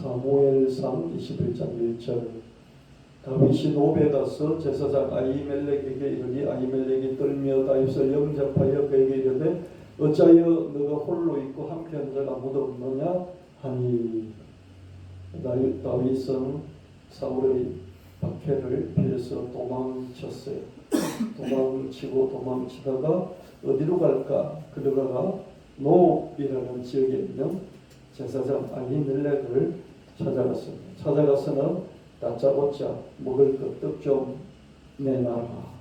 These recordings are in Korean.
사무엘상 21장 1절 다윗이 노베 가서 제사장 아히멜렉에게 이르니 아히멜렉이 떨며 다윗을 영접하여 그에게 이르되 어찌하여 너가 홀로 있고 한편 자가 아무도 없느냐 하니 다윗은 사울의 박해를 피해서 도망쳤어요. 도망치다가 어디로 갈까? 그러다가 노이라는 지역에 있는 제사장 아히멜렉을 찾아갔습니다. 찾아가서는 다짜고짜 먹을 것 떡 좀 내놔라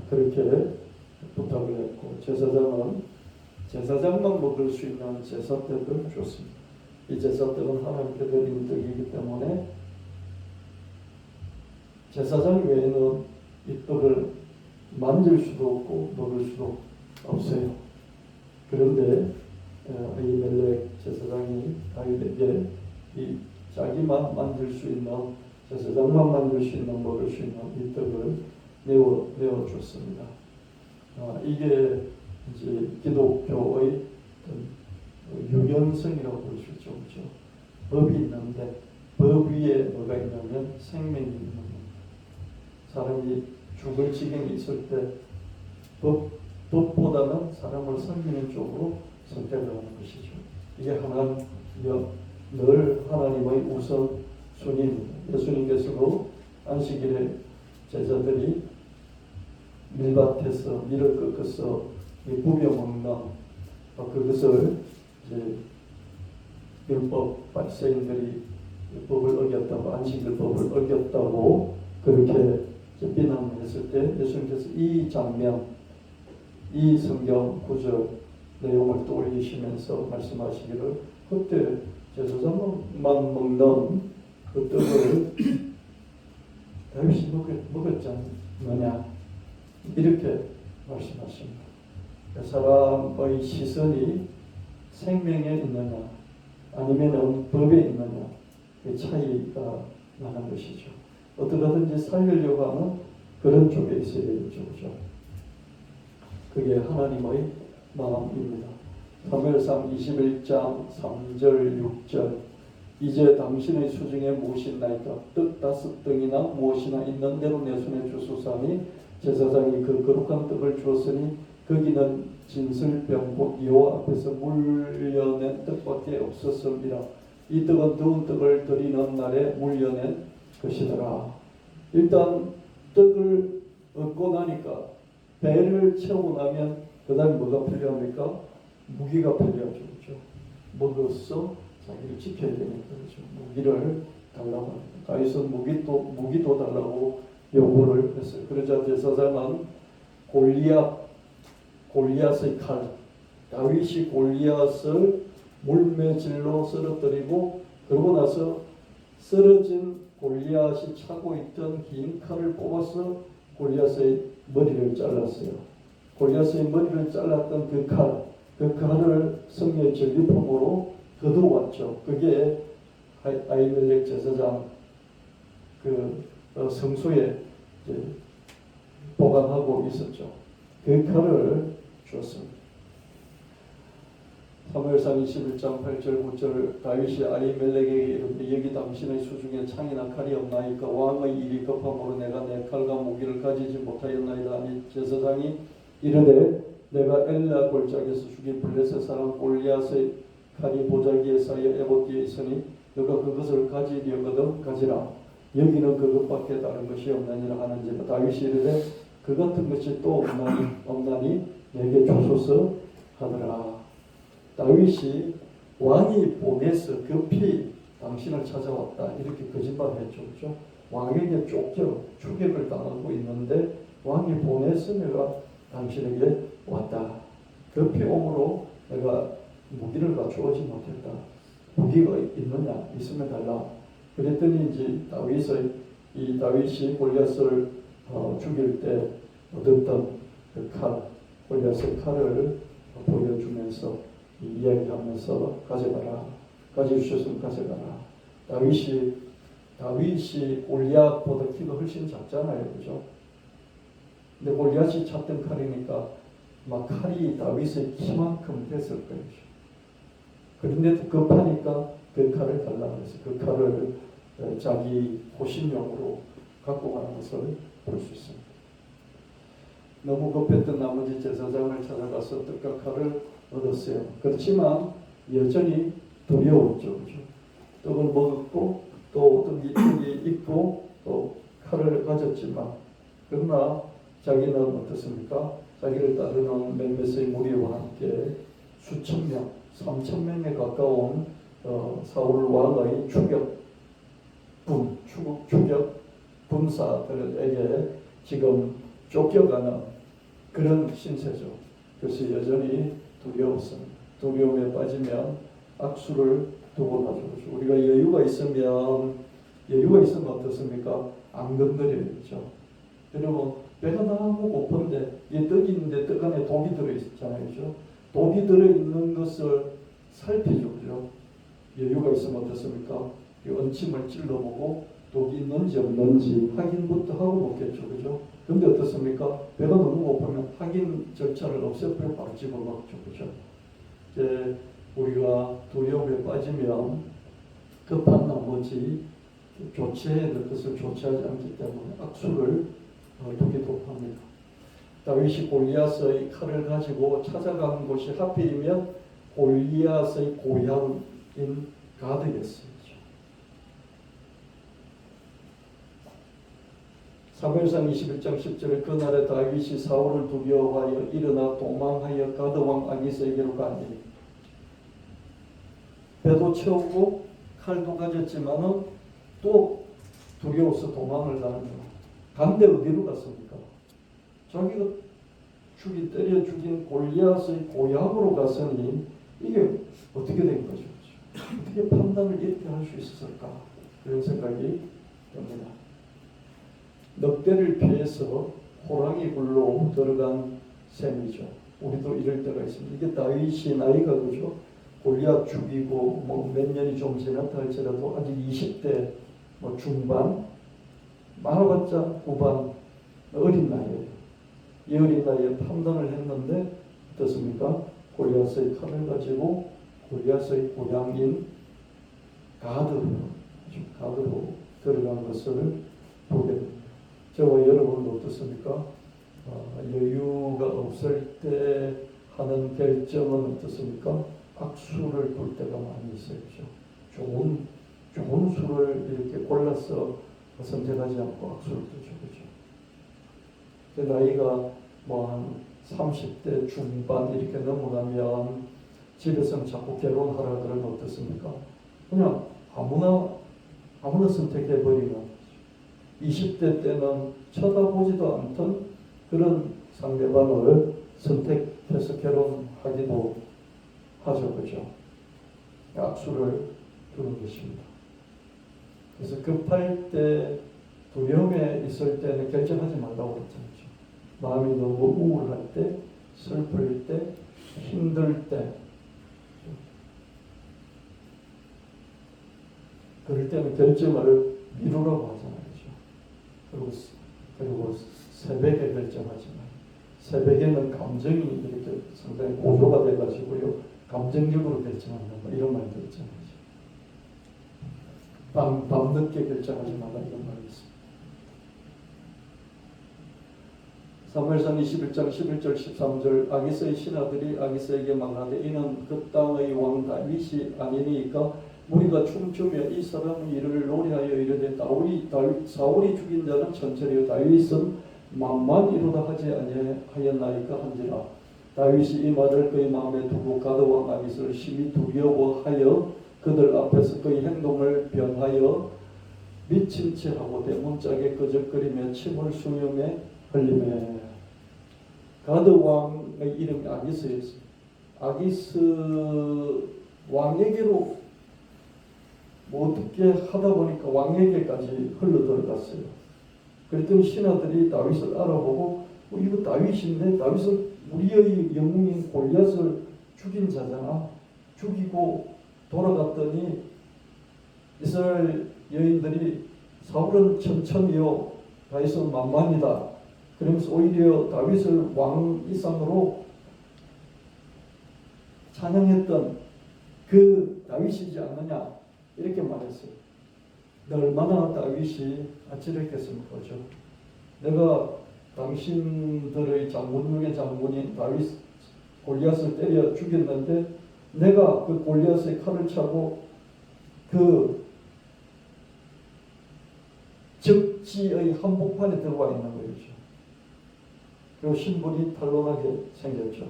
그렇게 부탁을 했고 제사장은 제사장만 먹을 수 있는 제사떡을 줬습니다. 이 제사떡은 하나님께 드린 떡이기 때문에 제사장 외에는 이 떡을 만질 수도 없고 먹을 수도 없어요. 그런데 아히멜렉 제사장이 다윗에게 이 자기만 만들 수 있는 제사장만 만들 수 있는 먹을 수 있는 이 떡을 내어줬습니다. 이게 이제 기독교의 유연성이라고 볼 수 있죠. 그렇죠? 법이 있는데 법 위에 뭐가 있냐면 생명이 있는 겁니다. 사람이 죽을 지경이 있을 때 법보다는 사람을 섬기는 쪽으로 선택을 하는 것이죠. 이게 늘 하나님의 우선순위입니다. 예수님께서도 안식일에 제자들이 밀밭에서 밀을 꺾어서 부벼 먹는 그것을 이제 율법 바리새인들이 율법을 어겼다고 안식일법을 어겼다고 그렇게 비난했을 때 예수님께서 이 장면, 이 성경 구절 내용을 떠올리시면서 말씀하시기를 그때 제사장만 먹는 그 떡을 다윗이 먹었지 않느냐 이렇게 말씀하십니다. 사람의 시선이 생명에 있느냐 아니면 법에 있느냐 그 차이가 나는 것이죠. 어떻게든지 살리려고 하는 그런 쪽에 있어야 되겠죠. 그렇죠? 그게 하나님의 마음입니다. 사무엘상 21장 3절 6절 이제 당신의 수중에 무엇이 있나이까 떡 5덩이나 무엇이나 있는 대로 내 손에 주소사니 제사장이 그 거룩한 떡을 주었으니 거기는 진설병 곧 여호와 앞에서 물려낸 떡밖에 없었습니다. 이 떡은 더운 떡을 드리는 날에 물려낸 것이더라. 일단 떡을 얻고 나니까 배를 채우고 나면 그 다음에 뭐가 필요합니까? 무기가 필요하죠. 그렇죠? 먹어서 자기를 지켜야 되니까 그렇죠? 무기를 달라고 합니다. 다윗은 무기도 달라고 요구를 했어요. 그러자 제사장은 골리앗의 칼, 다윗이 골리앗을 물매질로 쓰러뜨리고 그러고 나서 쓰러진 골리앗이 차고 있던 긴 칼을 뽑아서 골리앗의 머리를 잘랐어요. 골리앗의 머리를 잘랐던 그 칼을 성령의 전리품으로 거두어왔죠. 그게 아히멜렉 제사장 성소에 보관하고 있었죠. 그 칼을 주었습니다. 사무엘상 21장 8절 9절 다윗이 아히멜렉에게 이르되 여기 당신의 수중에 창이나 칼이 없나이까 왕의 일이 급함으로 내가 내 칼과 무기를 가지지 못하였나이다 하니 제사장이 이르되 내가 엘라 골짜기에서 죽인 블레셋 사람 골리앗의 칼이 보자기에 쌓여 에봇 뒤에 있으니 너가 그것을 가지려거든 가지라 여기는 그것밖에 다른 것이 없느니라 하는지라 다윗이 이르되 그 같은 것이 또 없나니 내게 주소서 하더라. 다윗이 왕이 보내서 급히 당신을 찾아왔다 이렇게 거짓말했죠. 그렇죠? 왕에게 쫓겨 추격을 당하고 있는데 왕이 보내서 내가 당신에게 왔다. 급히 오므로 내가 무기를 갖추어지 못했다. 무기가 있느냐? 있으면 달라. 그랬더니 이제 다윗이 골리앗을 죽일 때 얻었던 그 칼, 골리앗의 칼을 보여주면서 이야기하면서 가져가라. 가져주셨으면 가져가라. 다윗이 골리앗보다 키가 훨씬 작잖아요. 그죠? 근데 골리앗이 찾던 칼이니까 막 칼이 다윗의 키만큼 됐을 거예요. 그런데도 급하니까 그 칼을 달라고 해서 그 칼을 자기 호신용으로 갖고 가는 것을 볼 수 있습니다. 너무 급했던 나머지 제사장을 찾아가서 떡과 칼을 얻었어요. 그렇지만 여전히 두려웠죠. 그죠? 떡을 먹었고 또 떡이 있고 또 칼을 가졌지만 그러나 자기는 어떻습니까? 자기를 따르는 몇몇의 무리와 함께 수천 명, 3천 명에 가까운 사울 왕의 추격 군사들에게 지금 쫓겨가는 그런 신세죠. 그래서 여전히 두려웠습니다. 두려움에 빠지면 악수를 두고 가죠. 우리가 여유가 있으면 어떻습니까? 안 건드려야죠. 여러분 배가 너무 고픈데 이 떡이 있는데 떡 안에 독이 들어있잖아요. 그죠? 독이 들어있는 것을 살피죠. 그죠? 여유가 있으면 어떻습니까? 이 언침을 찔러보고 독이 있는지 없는지 확인부터 하고 먹겠죠. 그죠? 근데 어떻습니까? 배가 너무 고프면 확인 절차를 없애버려 바로 집어먹죠. 그죠? 이제 우리가 두려움에 빠지면 급한 나머지 조치해야 될 것을 조치하지 않기 때문에 악수를 두기도 합니다. 다윗이 골리앗의 칼을 가지고 찾아간 곳이 하필이면 골리앗의 고향인 가드였어요. 사무엘상 21장 10절에 그날에 다윗이 사울을 두려워하여 일어나 도망하여 가드 왕 아기스에게로 가니 배도 채우고 칼도 가졌지만은 또 두려워서 도망을 가는 거예요. 간데 어디로 갔습니까? 자기가 때려 죽인 골리앗의 고향으로 갔으니 이게 어떻게 된 거죠? 어떻게 판단을 이렇게 할 수 있었을까? 그런 생각이 듭니다. 넉대를 피해서 호랑이 굴로 들어간 셈이죠. 우리도 이럴 때가 있습니다. 이게 다윗이 나이가 그죠? 골리앗 죽이고 몇 년이 좀 지났다 할지라도 아직 20대 중반, 많아봤자 후반, 어린 나이에요. 이 어린 나이에 판단을 했는데 어떻습니까? 골리앗의 칼을 가지고 골리앗의 고향인 가드로 들어간 것을 보게 됩니다. 저와 여러분도 어떻습니까? 여유가 없을 때 하는 결정은 어떻습니까? 악수를 볼 때가 많이 있어요. 좋은 수를 이렇게 골라서 선택하지 않고 악수를 두죠. 그죠? 나이가 한 30대 중반 이렇게 넘어가면 집에서는 자꾸 결혼하라 그러면 어떻습니까? 그냥 아무나 선택해버리는 20대 때는 쳐다보지도 않던 그런 상대방을 선택해서 결혼하기도 하죠. 그죠? 악수를 두는 것입니다. 그래서 급할 때, 두려움에 있을 때는 결정하지 말라고 그랬잖아요. 마음이 너무 우울할 때, 슬플 때, 힘들 때, 그럴 때는 결정을 미루라고 하잖아요. 그리고 새벽에 결정하지 마요. 새벽에는 감정이 이렇게 상당히 고조가 돼가지고요, 감정적으로 결정한다, 이런 말도 있잖아요. 밤늦게 결정하지 말라, 이런 말이 있습니다. 사무엘상 21장 11절 13절 아기스의 신하들이 아기스에게 말하되 이는 그 땅의 왕 다윗이 아니니까 우리가 춤추며 이 사람의 일을 노래하여 이르되 사울이 죽인 자는 천철이요 다윗은 만만이로다 하지 아니하였나이까 한지라. 다윗이 이 말을 그의 마음에 두고 가드왕 아기스를 심히 두려워하여 그들 앞에서 그의 행동을 변하여 미친 채하고 대문짝에 끄적거리며 침을 수염에 흘리매. 가드왕의 이름이 아기스였어요. 아기스 왕에게로 어떻게 하다 보니까 왕에게까지 흘러 들어갔어요. 그랬더니 신하들이 다윗을 알아보고 이거 다윗인데, 다윗은 우리의 영웅인 골리앗을 죽인 자잖아. 죽이고 돌아갔더니 이스라엘 여인들이 사울은 천천히요 다윗은 만만이다. 그러면서 오히려 다윗을 왕 이상으로 찬양했던 그 다윗이지 않느냐, 얼마나 다윗이 아찔했겠습니까? 그죠? 내가 당신들의 장군 중에 장군인 다윗 골리앗을 때려 죽였는데 내가 그 골리앗의 칼을 차고 그 적지의 한복판에 들어와 있는 거죠. 그리고 신분이 탄로나게 생겼죠.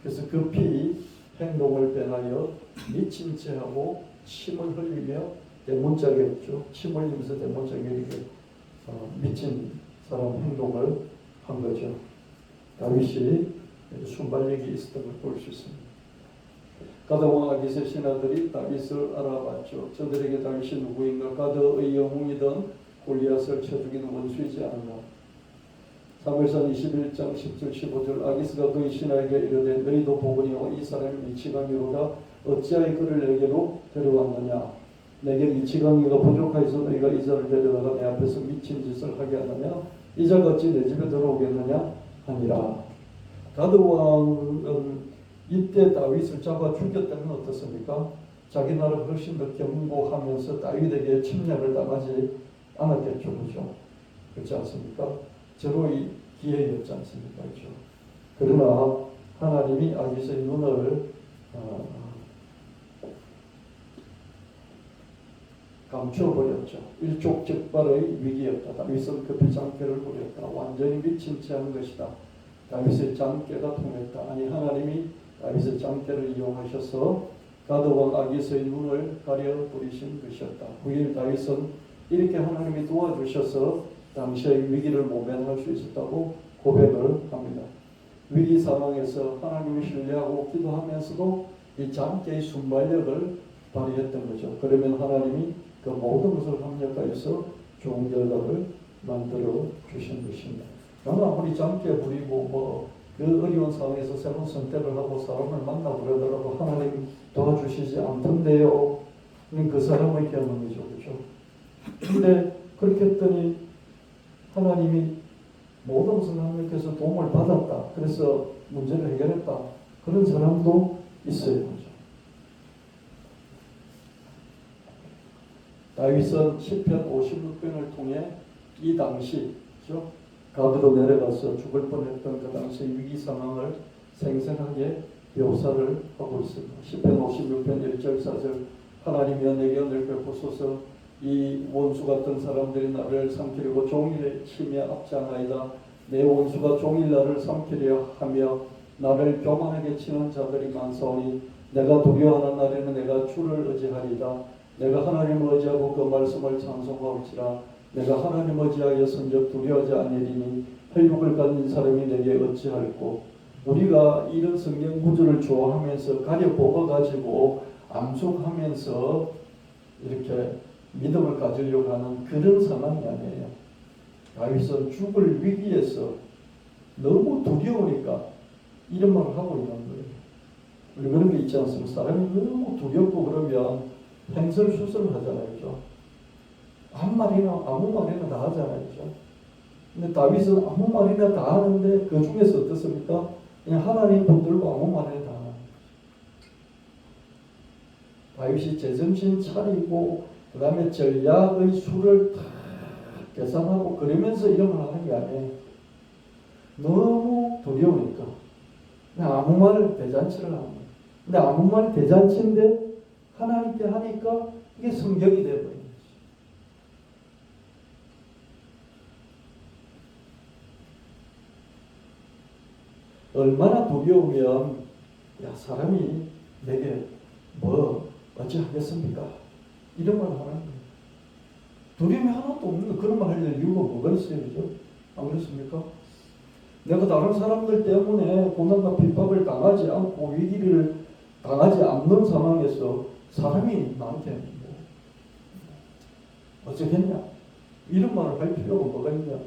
그래서 급히 행동을 변하여 미친 채하고 침을 흘리며 대문짝이었죠. 침 흘리면서 대문짝이 이렇게 미친 사람 행동을 한 거죠. 다윗이 순발력이 있었던 걸 볼 수 있습니다. 가드왕 아기스의 신하들이 다윗을 알아봤죠. 저들에게 다윗이 누구인가? 가드의 영웅이던 골리앗을 쳐 죽이는 원수이지 않나. 사무엘상 21장 10절 15절 아기스가 그의 신하에게 이르되 너희도 보거니와 이 사람이 미치광이로다 어찌하여 그를 내게로 데려왔느냐. 내게 미치광이가 부족하여서 너희가 이 자를 데려다가 내 앞에서 미친 짓을 하게 하느냐. 이 자가 어찌 내 집에 들어오겠느냐 하니라. 가드왕은 이때 다윗을 잡아 죽였다면 어떻습니까? 자기 나라를 훨씬 더 견고하면서 다윗에게 침략을 당하지 않았겠죠. 그렇죠? 그렇지 않습니까? 절호의 기회였지 않습니까? 그렇죠? 그러나 하나님이 아기스의 눈을 감춰버렸죠. 일촉즉발의 위기였다. 다윗은 급히 장깨를 부렸다. 완전히 미친 채 한 것이다. 다윗의 장깨가 통했다. 아니 하나님이 다윗의 장깨를 이용하셔서 가드왕 아기스의 눈을 가려버리신 것이었다. 후일 다윗은 이렇게 하나님이 도와주셔서 당시의 위기를 모면할 수 있었다고 고백을 합니다. 위기 상황에서 하나님을 신뢰하고 기도하면서도 이 장깨의 순발력을 발휘했던 거죠. 그러면 하나님이 그 모든 것을 합력하여서 좋은 결과를 만들어 주신 것입니다. 나는 아무리 장깨 부리고 그 어려운 상황에서 새로운 선택을 하고 사람을 만나고 그러더라도 하나님 도와주시지 않던데요. 그 사람의 경험이죠. 그렇죠? 근데 그렇게 했더니 하나님이 모든 것을 하나님께서 도움을 받았다. 그래서 문제를 해결했다. 그런 사람도 있어요. 다윗은 시편 56편을 통해 이 당시 가드로 내려가서 죽을 뻔했던 그 당시의 위기 상황을 생생하게 묘사를 하고 있습니다. 시편 56편 1절 4절 하나님이여 내게 은혜를 베푸소서 이 원수 같은 사람들이 나를 삼키려고 종일 치며 앞장하이다. 내 원수가 종일 나를 삼키려 하며 나를 교만하게 치는 자들이 많사오니 내가 두려워하는 날에는 내가 주를 의지하리다. 내가 하나님을 의지하고 그 말씀을 찬송하올지라. 내가 하나님 의지하여 선적 두려워하지 아니리니 혈육을 가진 사람이 내게 어찌할꼬. 우리가 이런 성경 구절을 좋아하면서 가려 뽑아가지고 암송하면서 이렇게 믿음을 가지려고 하는 그런 상황이 아니에요. 다윗은 죽을 위기에서 너무 두려우니까 이런 말을 하고 있는 거예요. 우리 그런 게 있지 않습니까? 사람이 너무 두렵고 그러면 횡설수설을 하잖아요. 그죠? 아무 말이나 다 하잖아요. 그죠? 근데 다윗은 아무 말이나 다 하는데 그 중에서 어떻습니까? 그냥 하나님 붙들고 아무 말이나 다 하는 거예요. 다윗이 제정신 차리고 그 다음에 전략의 수를 다 계산하고 그러면서 이런 걸 하는 게 아니에요. 너무 두려우니까 그냥 아무 말을 대잔치를 하는 거예요. 근데 아무 말이 대잔치인데 하나님께 하니까 이게 성격이 되어버리는 거죠. 얼마나 두려우면 사람이 내게 어찌 하겠습니까? 이런 말을 하는 거예요. 두려움이 하나도 없는 그런 말 하려는 이유가 뭐가 있어요? 그죠? 안 그렇습니까? 내가 다른 사람들 때문에 고난과 핍박을 당하지 않고 위기를 당하지 않는 상황에서 사람이 나한테 어쩌겠냐? 이런 말을 할 필요가 뭐가 있냐?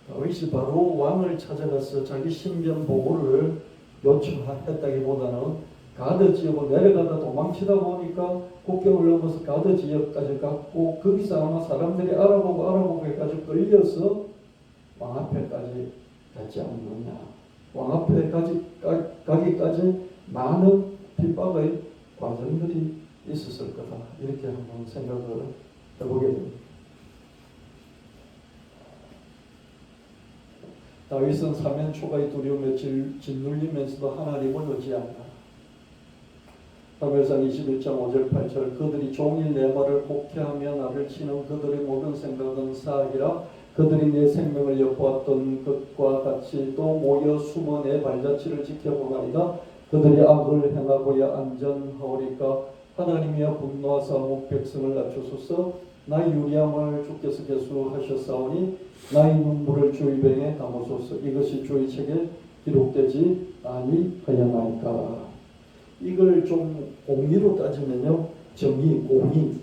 다윗이 바로 왕을 찾아가서 자기 신변 보고를 요청했다기보다는 가드 지역으로 내려가다 도망치다 보니까 국경을 넘어서 가드 지역까지 갔고 거기서 아마 사람들이 알아보고 해가지고 끌려서 왕 앞에까지 가지 않느냐. 왕 앞에 가기까지 많은 핍박의 과정들이 있었을 거다. 이렇게 한번 생각을 해보게 됩니다. 다윗은 사면 초가의 두려움에 짓눌리면서도 하나님을 의지한다. 사무엘상 21장 5절 8절 그들이 종일 내 말을 곡해하며 나를 치는 그들의 모든 생각은 사악이라 그들이 내 생명을 엿보았던 것과 같이 또 모여 숨어 내 발자취를 지켜보나이다. 그들이 악을 행하고야 안전하오리까. 하나님이여 분노하사 목 백성을 낮추소서. 나의 유리함을 주께서 계수하셨사오니 나의 눈물을 주의 병에 담으소서. 이것이 주의 책에 기록되지 아니하였나이까. 이걸 좀 공의로 따지면요, 정의, 공의,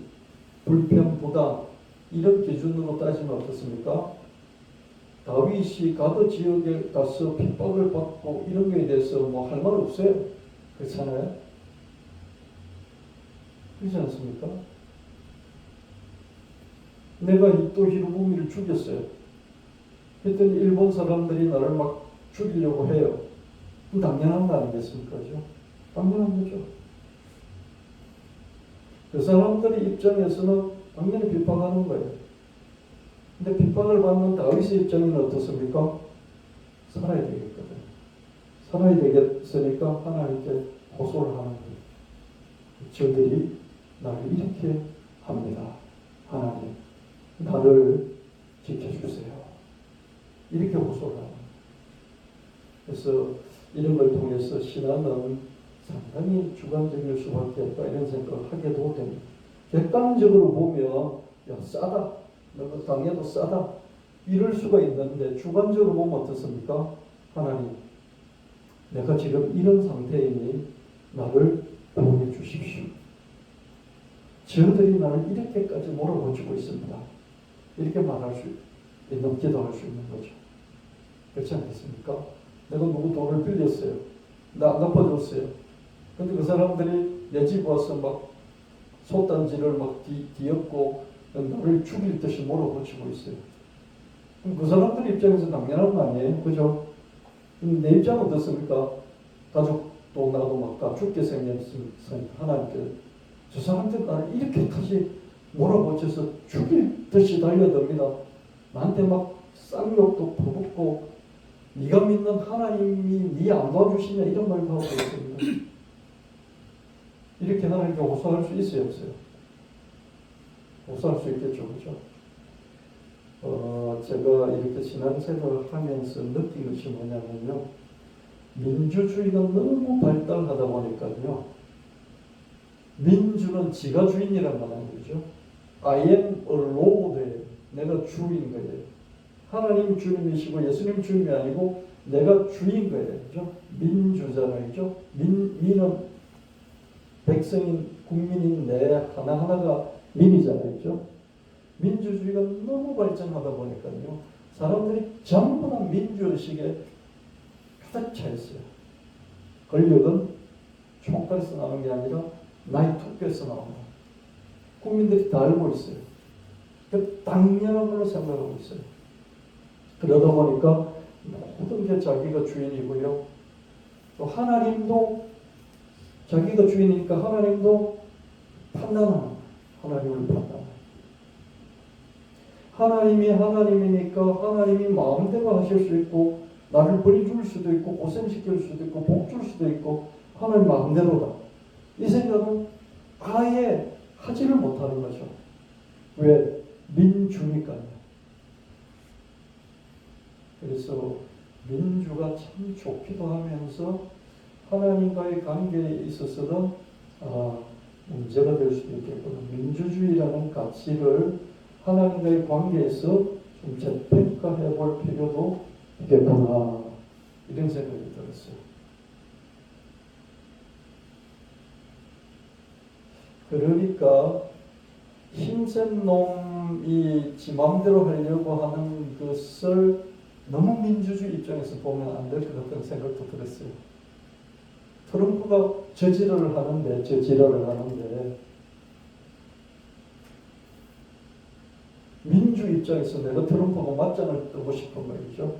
불편, 부당 이런 기준으로 따지면 어떻습니까? 다윗이 가드 지역에 가서 핍박을 받고 이런 거에 대해서 뭐 할 말 없어요. 그렇잖아요? 그렇지 않습니까? 내가 또 히르부미를 죽였어요. 그랬더니 일본 사람들이 나를 막 죽이려고 해요. 당연한 거 아니겠습니까? 당연한 거죠. 그 사람들의 입장에서는 당연히 비판하는 거예요. 근데 비판을 받는 다윗의 입장에는 어떻습니까? 살아야 되겠거든. 살아야 되겠으니까 하나님께 호소를 하는 거예요. 저들이 나를 이렇게 합니다. 하나님, 나를 지켜주세요. 이렇게 호소를 하는 거예요. 그래서 이런 걸 통해서 신앙은 상당히 주관적일 수밖에 없다 이런 생각을 하게도 됩니다. 객관적으로 보면 야 싸다, 너가 당해도 싸다 이럴 수가 있는데 주관적으로 보면 어떻습니까? 하나님, 내가 지금 이런 상태이니 나를 보호해 주십시오. 저들이 나를 이렇게까지 몰아붙이고 있습니다. 이렇게 말할 수 있는 기도할 수 있는 거죠. 그렇지 않겠습니까? 내가 누구 돈을 빌렸어요. 나 안 갚아줬어요. 근데 그 사람들이 내 집 와서 막 솥단지를 막 뒤엎고 나를 죽일 듯이 몰아붙이고 있어요. 그럼 그 사람들 입장에서 당연한 거 아니에요? 그죠? 내 입장은 어떻습니까? 가족도 나도 막 다 죽게 생겼으니까 하나님께 저 사람들 나를 이렇게까지 몰아붙여서 죽일 듯이 달려듭니다. 나한테 막 쌍욕도 퍼붓고 네가 믿는 하나님이 네 안 도와주시냐 이런 말도 하고 있습니다. 이렇게 하나님께 호소할 수 있어요, 없어요? 호소할 수 있겠죠, 그죠? 제가 이렇게 신앙생활을 하면서 느낀 것이 뭐냐면요, 민주주의가 너무 발달하다 보니까요, 민주는 지가 주인이란 말이죠. I am a lord, 내가 주인 거예요. 하나님 주님이시고 예수님 주님이 아니고 내가 주인 거예요, 그죠? 민주잖아요, 그죠? 민은 백성인 국민인 내 하나하나가 민이잖아요. 그죠? 민주주의가 너무 발전하다 보니까요. 사람들이 전부 다 민주의식에 가득 차 있어요. 권력은 총칼에서 나오는 게 아니라 나의 투표에서 나옵니다. 국민들이 다 알고 있어요. 당연한 걸로 생각하고 있어요. 그러다 보니까 모든 게 자기가 주인이고요. 또 하나님도 자기가 주인이니까 하나님도 판단하는, 하나님을 판단하는. 하나님이 하나님이니까 하나님이 마음대로 하실 수 있고 나를 버려줄 수도 있고 고생시킬 수도 있고 복 줄 수도 있고 하나님 마음대로다. 이 생각은 아예 하지를 못하는 거죠. 왜? 민주니까요. 그래서 민주가 참 좋기도 하면서 하나님과의 관계에 있어서는 문제가 될 수도 있겠구나. 민주주의라는 가치를 하나님과의 관계에서 좀 재평가해 볼 필요도 있겠구나. 이런 생각이 들었어요. 그러니까 힘센 놈이 지 마음대로 하려고 하는 것을 너무 민주주의 입장에서 보면 안 될 것 같다는 생각도 들었어요. 트럼프가 저지랄을 하는데 민주 입장에서 내가 트럼프하고 맞짱을 뜨고 싶은 말이죠.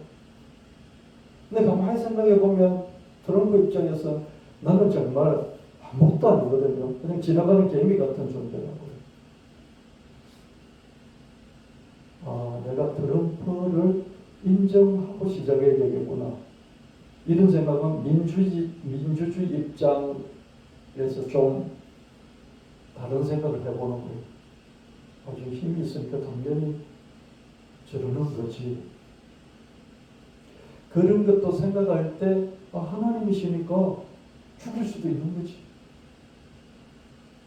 근데 가만히 생각해 보면 트럼프 입장에서 나는 정말 아무것도 아니거든요. 그냥 지나가는 개미 같은 존재라고. 내가 트럼프를 인정하고 시작해야 되겠구나. 이런 생각은 민주주의 입장에서 좀 다른 생각을 해보는 거예요. 아주 힘이 있으니까 당연히 저러는 거지. 그런 것도 생각할 때 하나님이시니까 죽을 수도 있는 거지.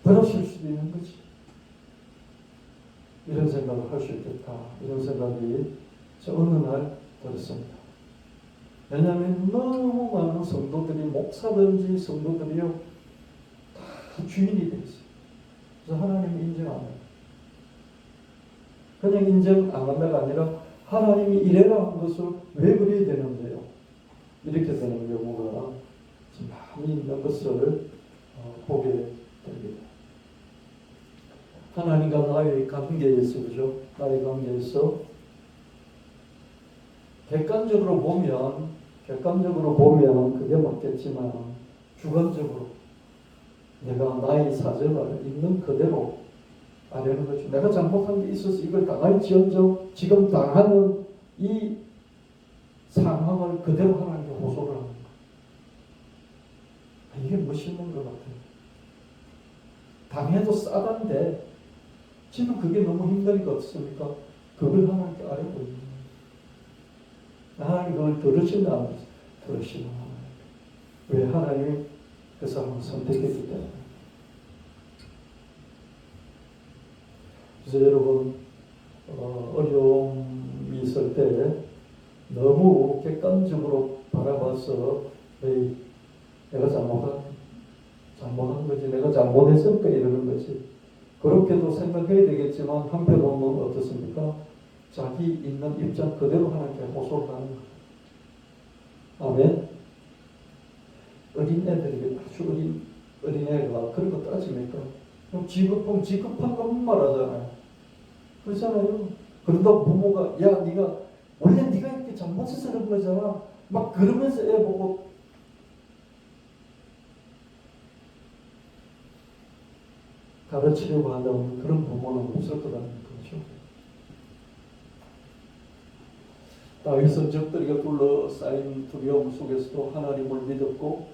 벌하실 수도 있는 거지. 이런 생각을 할 수 있겠다. 이런 생각이 어느 날 들었습니다. 왜냐하면 너무 많은 성도들이, 목사든지 성도들이요, 다 주인이 돼 있어요. 그래서 하나님이 인정 안 해요. 그냥 인정 안 한다가 아니라 하나님이 이래라 한 것을 왜 그래야 되는데요? 이렇게 되는 경우가 많이 있는 것을 보게 됩니다. 하나님과 나의 관계에서, 그죠? 나의 관계에서 객관적으로 보면 그게 맞겠지만 주관적으로 내가 나의 사정을 있는 그대로 아려는 거죠. 내가 잘못한 게 있어서 이걸 당할지언정 지금 당하는 이 상황을 그대로 하나님께 호소를 하는 거예요. 이게 멋있는 것 같아요. 당해도 싸단데 지금 그게 너무 힘든 거 없습니까? 그걸 하나님께 아뢰고 있는 거예요. 하나님 그걸 들으시나 안 들으시나. 왜 하나님이 그 사람을 선택했기 때문에. 그래서 여러분 어려움이 있을 때 너무 객관적으로 바라봐서 내가 잘못한 거지, 내가 잘못했으니까 이러는 거지, 그렇게도 생각해야 되겠지만 한편으로는 어떻습니까? 자기 있는 입장 그대로 하나님께 호소를 하는 거예요. 아멘. 어린애들에게, 아주 어린애가 그런 거 따집니까? 그럼 지급한 것만 말하잖아요. 그렇잖아요. 그런다고 부모가 야 네가 원래 네가 이렇게 잘못해서 그런 거잖아 막 그러면서 애 보고 가르치려고 한다면 그런 부모는 없을 거라는 거죠. 다윗은 적들에게 둘러싸인 두려움 속에서도 하나님을 믿었고,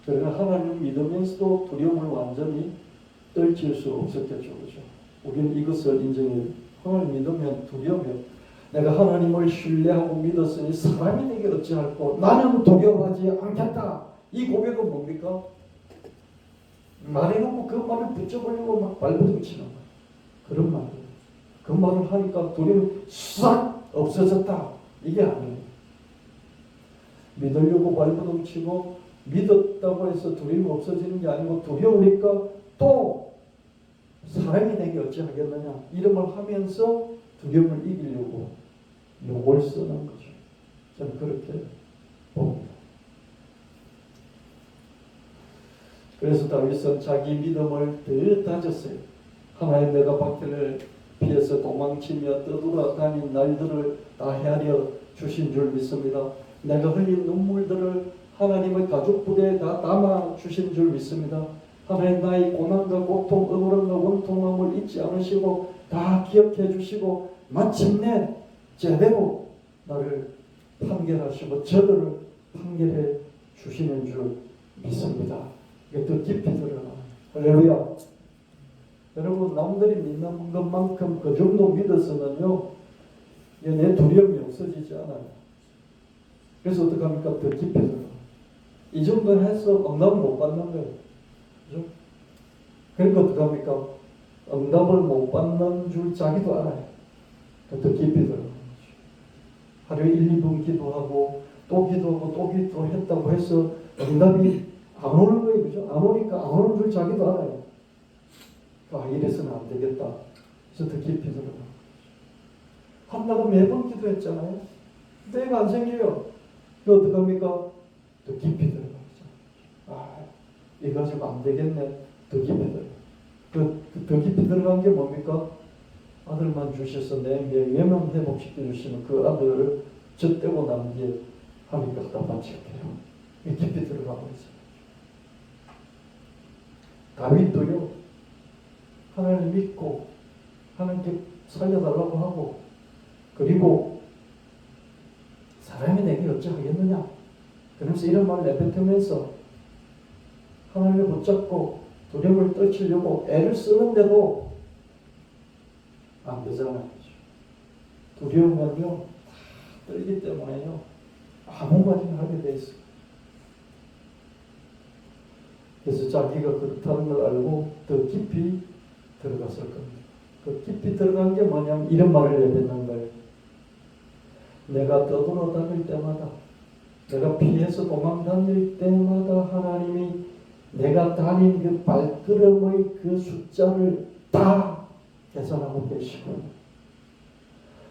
그러나 하나님을 믿으면서도 두려움을 완전히 떨칠 수 없었겠죠. 그렇죠? 우리는 이것을 인정해요. 하나님을 믿으면 두려우면 내가 하나님을 신뢰하고 믿었으니 사람이 내게 어찌할꼬, 나는 두려워하지 않겠다. 이 고백은 뭡니까? 말해놓고 그 말을 붙여보려고 막 발버둥치는 거예요. 그런 말이에요. 그 말을 하니까 두려움이 싹 없어졌다. 이게 아니에요. 믿으려고 발버둥치고 믿었다고 해서 두려움이 없어지는 게 아니고, 두려우니까 또 사람이 내게 어찌하겠느냐 이런 말 하면서 두려움을 이기려고 욕을 쓰는 거죠. 저는 그렇게 봅니다. 그래서 다윗은 자기 믿음을 더 다졌어요. 하나님, 내가 박해를 피해서 도망치며 떠돌아다닌 날들을 다 헤아려 주신 줄 믿습니다. 내가 흘린 눈물들을 하나님의 가죽 부대에 다 담아 주신 줄 믿습니다. 하나님, 나의 고난과 고통, 억울함과 원통함을 잊지 않으시고 다 기억해 주시고 마침내 제대로 나를 판결하시고 저들을 판결해 주시는 줄 믿습니다. 이게 더 깊이 들어가요. 할렐루야. 여러분, 남들이 믿는 것만큼 그 정도 믿어서는요, 내 두려움이 없어지지 않아요. 그래서 어떻게 합니까? 더 깊이 들어가요. 이 정도 해서 응답을 못 받는 거예요. 그죠? 그러니까 어떻게 합니까? 응답을 못 받는 줄 자기도 알아요. 더 깊이 들어가는 거죠. 하루에 1, 2분 기도하고 또 기도하고 또 기도했다고 해서 응답이 안 오는 거예요. 그죠? 안 오니까 안 오는 줄 자기도 알아요. 이래서는 안 되겠다. 그래서 더 깊이 들어가는 거죠. 한나가 매번 기도했잖아요. 때가 안 생겨요. 그거 어떡합니까? 더 깊이 들어가죠. 이거 가지고 안 되겠네. 더 깊이 들어가. 더 깊이 들어간 게 뭡니까? 아들만 주셔서 내 명예만 회복시켜 주시는 그 아들을 젖대고 난 뒤에 하나님 갖다 바칠게요. 깊이 들어가고 있어요. 다윗도요, 하나님 믿고 하나님께 살려달라고 하고, 그리고 사람이 내게 어찌하겠느냐, 그러면서 이런 말을 내뱉으면서 하나님을 붙잡고 두려움을 떨치려고 애를 쓰는데도 안 되잖아요. 두려움은요, 다 떨기 때문에요, 아무 말이나 하게 돼 있어요. 그래서 자기가 그렇다는 걸 알고 더 깊이 들어갔을 겁니다. 그 깊이 들어간 게 뭐냐면 이런 말을 내뱉는 거예요. 내가 떠돌아 다닐 때마다, 내가 피해서 도망 다닐 때마다 하나님이 내가 다닌 그 발걸음의 그 숫자를 다 계산하고 계시고,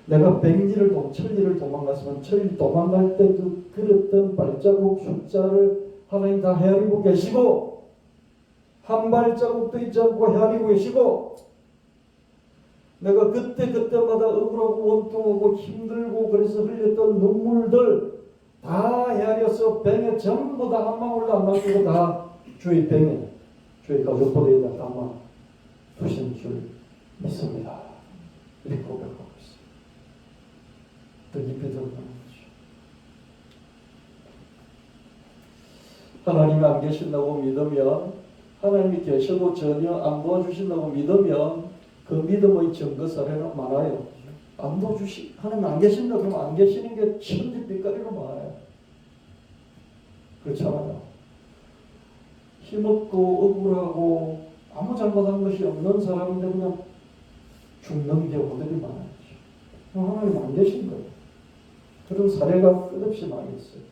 내가 100리를 천리를 도망갔으면 천리 도망갈 때 그 걸었던 발자국 숫자를 하나님 다 헤아리고 계시고, 한 발자국도 잊지 않고 헤아리고 계시고, 내가 그때마다 억울하고 원통하고 힘들고 그래서 흘렸던 눈물들 다 헤아려서 병에 전부 다 한 방울도 안 남기고 다 주의 병에, 주의 가족보다에다 담아 두신 줄 믿습니다. 이렇게 고백하고 있어요. 더 깊이 들어가는 거죠. 하나님이 안 계신다고 믿으면, 하나님이 계셔도 전혀 안 도와주신다고 믿으면 그 믿음의 증거 사례는 많아요. 안 도와주시, 하나님 안 계신다 그러면 안 계시는 게 천지빛깔이로 많아요. 그렇잖아요. 힘없고 억울하고 아무 잘못한 것이 없는 사람인데 그냥 죽는 경우들이 많아요. 하나님 안 계신 거예요. 그런 사례가 끝없이 많이 있어요.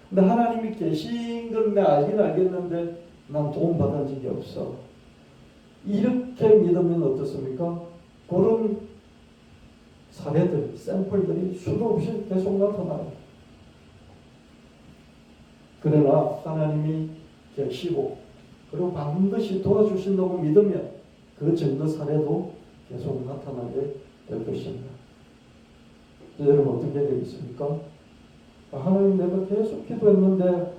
근데 하나님이 계신 건 내가 알긴 알겠는데 난 도움 받은 적이 없어. 이렇게 믿으면 어떻습니까? 그런 사례들, 샘플들이 수도 없이 계속 나타나요. 그러나 하나님이 계시고 그리고 반드시 도와주신다고 믿으면 그 증거 사례도 계속 나타나게 될 것입니다. 여러분 어떻게 되겠습니까? 하나님, 내가 계속 기도했는데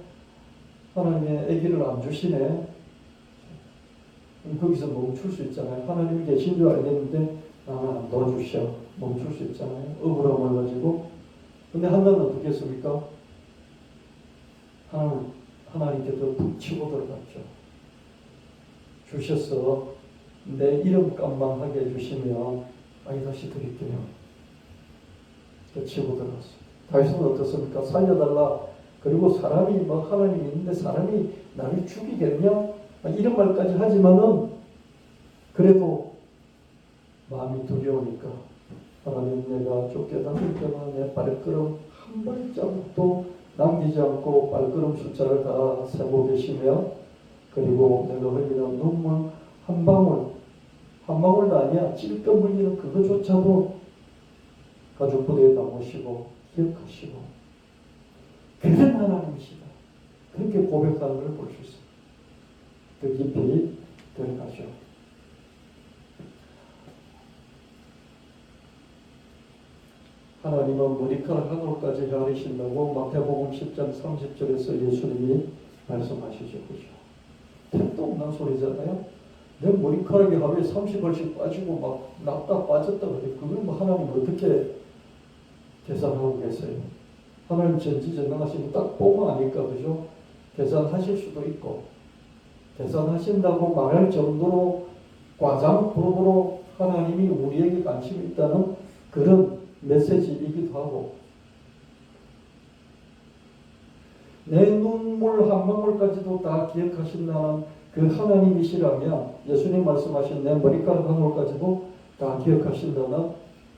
하나님의 아기를 안 주시네. 거기서 멈출 수 있잖아요. 하나님이 계신 줄 알겠는데 나는 안 도와주셔. 멈출 수 있잖아요. 억울함을 가지고. 근데 하나는 어떻게 했습니까? 하나님께 더 붙이고 들어갔죠. 주셔서 내 이름값만 하게 해주시면 다시 드릴게요. 치고 들어갔어요. 다윗은 어떻습니까? 살려달라. 그리고 사람이 하나님이 있는데 사람이 나를 죽이겠냐? 이런 말까지 하지만은 그래도 마음이 두려우니까, 하나님, 내가 쫓겨다닐 때마다 내 발걸음 한 발자국도 남기지 않고 발걸음 숫자를 다 세고 계시며, 그리고 내가 흘리는 눈물 한 방울도 아니야, 찔끔 흘리는 그거조차도 가족 부대에 담으시고 기억하시고, 그런 하나님이시다. 그렇게 고백하는 걸 볼 수 있습니다. 더 깊이 들어가죠. 하나님은 머리카락 한 올까지 헤아리신다고 마태복음 10장 30절에서 예수님이 말씀하시죠. 그죠? 택도 없는 소리잖아요. 내 머리카락이 하루에 30벌씩 빠지고 막 났다 빠졌다 그래. 그걸 하나님 어떻게 계산하고 계세요? 하나님 전지전능하시고 딱 보면 아니까, 그죠? 계산하실 수도 있고, 계산하신다고 말할 정도로 과장법으로 하나님이 우리에게 관심이 있다는 그런 메시지이기도 하고, 내 눈물 한 방울까지도 다 기억하신다는 그 하나님이시라면, 예수님 말씀하신 내 머리카락 한 올까지도 다 기억하신다는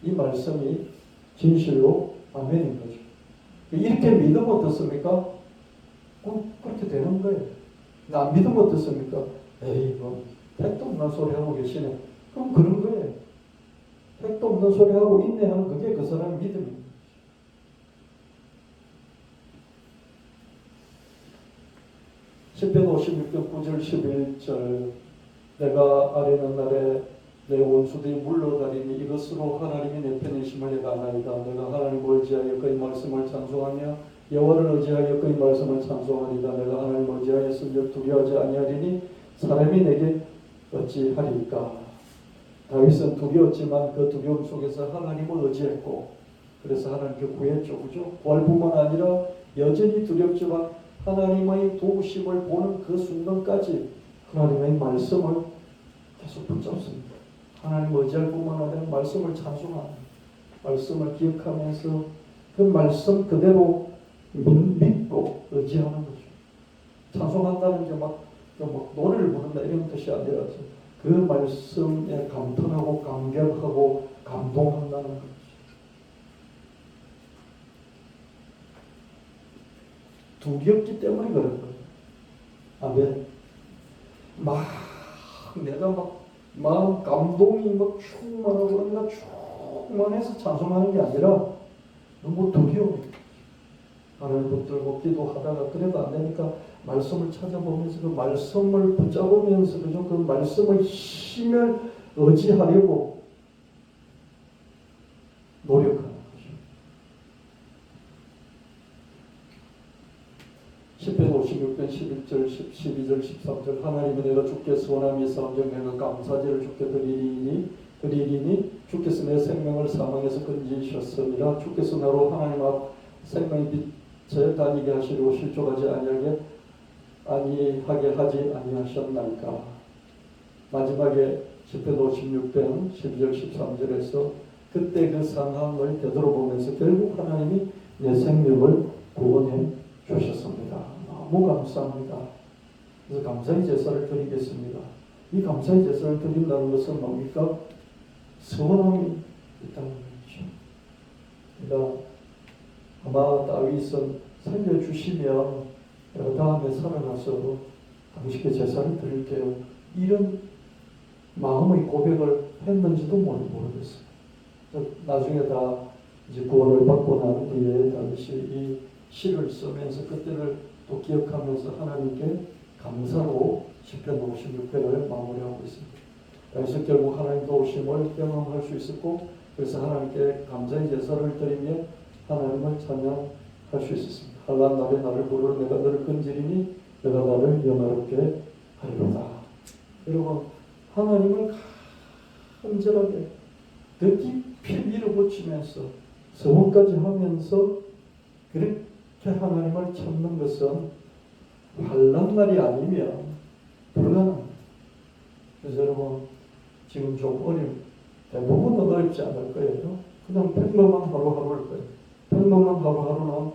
이 말씀이 진실로 아멘인 거죠. 이렇게 믿으면 어떻습니까? 그렇게 되는 거예요. 안 믿으면 어떻습니까? 에이, 택도 없는 소리 하고 계시네. 그럼 그런 거예요. 택도 없는 소리 하고 있네 하는 그게 그 사람의 믿음입니다. 시편 56편 9절 11절, 내가 아뢰는 날에 내 원수들이 물러다니니 이것으로 하나님이 내 편이심을 내가 아나이다. 내가 하나님을 의지하여 그의 말씀을 찬송하며 여호와를 의지하여 그의 말씀을 찬송하리다. 내가 하나님을 의지하였으며 두려워하지 아니하리니 사람이 내게 어찌하리까. 다윗은 두려웠지만 그 두려움 속에서 하나님을 의지했고 그래서 하나님께 구했죠. 그죠? 구할뿐만 아니라 여전히 두렵지만 하나님의 도우심을 보는 그 순간까지 하나님의 말씀을 계속 붙잡습니다. 하나님 의지할 뿐만 아니라 말씀을 찬송하는, 말씀을 기억하면서 그 말씀 그대로 믿고 의지하는 거죠. 찬송한다는 게 막 노래를 부른다 이런 뜻이 아니라 그 말씀에 감탄하고 감격하고 감동한다는 거죠. 두렵기 때문에 그런 거예요. 아멘. 막 내가 막 마음 감동이 막 충만하고 내가 충만해서 찬송하는 게 아니라 너무 두려워. 하나님 붙들고 기도하다가 그래도 안 되니까 말씀을 찾아보면서 그 말씀을 붙잡으면서 그 말씀의 힘을 의지하려고 노력하는 거죠. 시편 56편 11절 12절 13절 하나님은 내가 주께 소원함이 사람중 내가 감사제를 주께 드리리니 주께서 내 생명을 사망에서 건지셨습니다. 주께서 나로 하나님 앞 생명의 빛에 다니게 하시려고 실족하지 아니하게 하지 아니하셨나이까. 마지막에 시편 56편 12절 13절에서 그때 그 상황을 되돌아보면서 결국 하나님이 내 생명을 구원해 주셨습니다. 너무 감사합니다. 그래서 감사의 제사를 드리겠습니다. 이 감사의 제사를 드린다는 것은 뭡니까? 서원함이 있다는 거죠. 그러니까 아마 다윗은 살려주시면 다음에 살아나서 당신께 제사를 드릴게요. 이런 마음의 고백을 했는지도 모르겠어요. 나중에 다 이제 구원을 받고 난 뒤에 다윗이 이 시를 쓰면서 그때를 또 기억하면서 하나님께 감사로 시편 56편을 마무리하고 있습니다. 그래서 결국 하나님 도우심을 경험할 수 있었고 그래서 하나님께 감사의 제사를 드리며 하나님을 찬양할 수 있었습니다. 한란 날에 나를 부르러 내가 너를 건지리니 내가 나를 영화롭게 하리로다. 여러분 하나님을 간절하게 더 깊이 밀어붙이면서 서원까지 하면서 그렇게 하나님을 찾는 것은 환난 날이 아니면 불가능합니다. 그래서 여러분 지금 좀 대부분은 어렵지 않을 거예요. 그냥 평범한 하루하루일 거예요. 평범한 하루하루는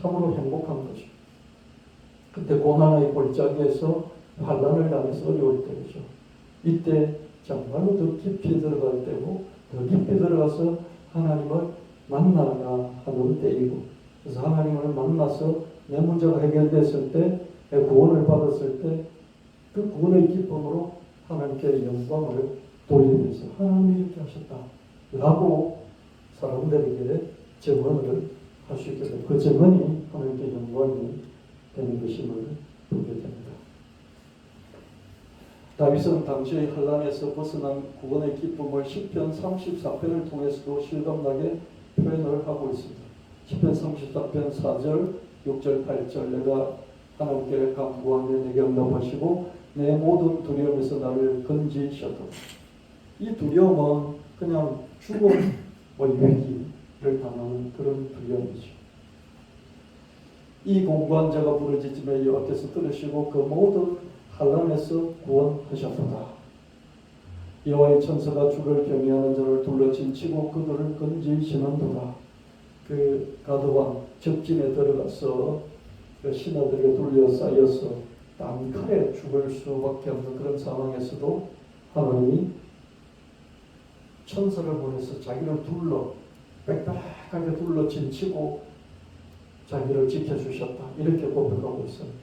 참으로 행복한 거죠. 그때 고난의 골짜기에서 환난을 당해서 어려울 때죠. 이때 정말로 더 깊이 들어갈 때고 더 깊이 들어가서 하나님을 만나야 하는 때이고 그래서 하나님을 만나서 내 문제가 해결됐을 때 구원을 받았을 때 그 구원의 기쁨으로 하나님께 영광을 돌리면서 하나님이 이렇게 하셨다 라고 사람들에게 증언을 할 수 있게 됩니다. 그 증언이 하나님께 영광이 되는 것임을 보게 됩니다. 다윗은 당시의 환난에서 벗어난 구원의 기쁨을 시편 34편을 통해서도 실감나게 표현을 하고 있습니다. 시편 34편 4절, 6절, 8절 내가 하나님께 간구하며 내게 응답하시고 내 모든 두려움에서 나를 건지셨다. 이 두려움은 그냥 죽음, 위기를 당하는 그런 두려움이죠. 이 공고한 자가 부르짖으며 여호와께서 들으시고 그 모든 환난에서 구원하셨도다. 여호와의 천사가 죽을 경외하는 자를 둘러 진치고 그들을 건지시는도다. 그 가드왕 적진에 들어가서 그 신하들에게 둘러싸여서 단칼에 죽을 수밖에 없는 그런 상황에서도 하나님이 천사를 보내서 자기를 빽빽하게 둘러 진치고 자기를 지켜주셨다. 이렇게 고백하고 있습니다.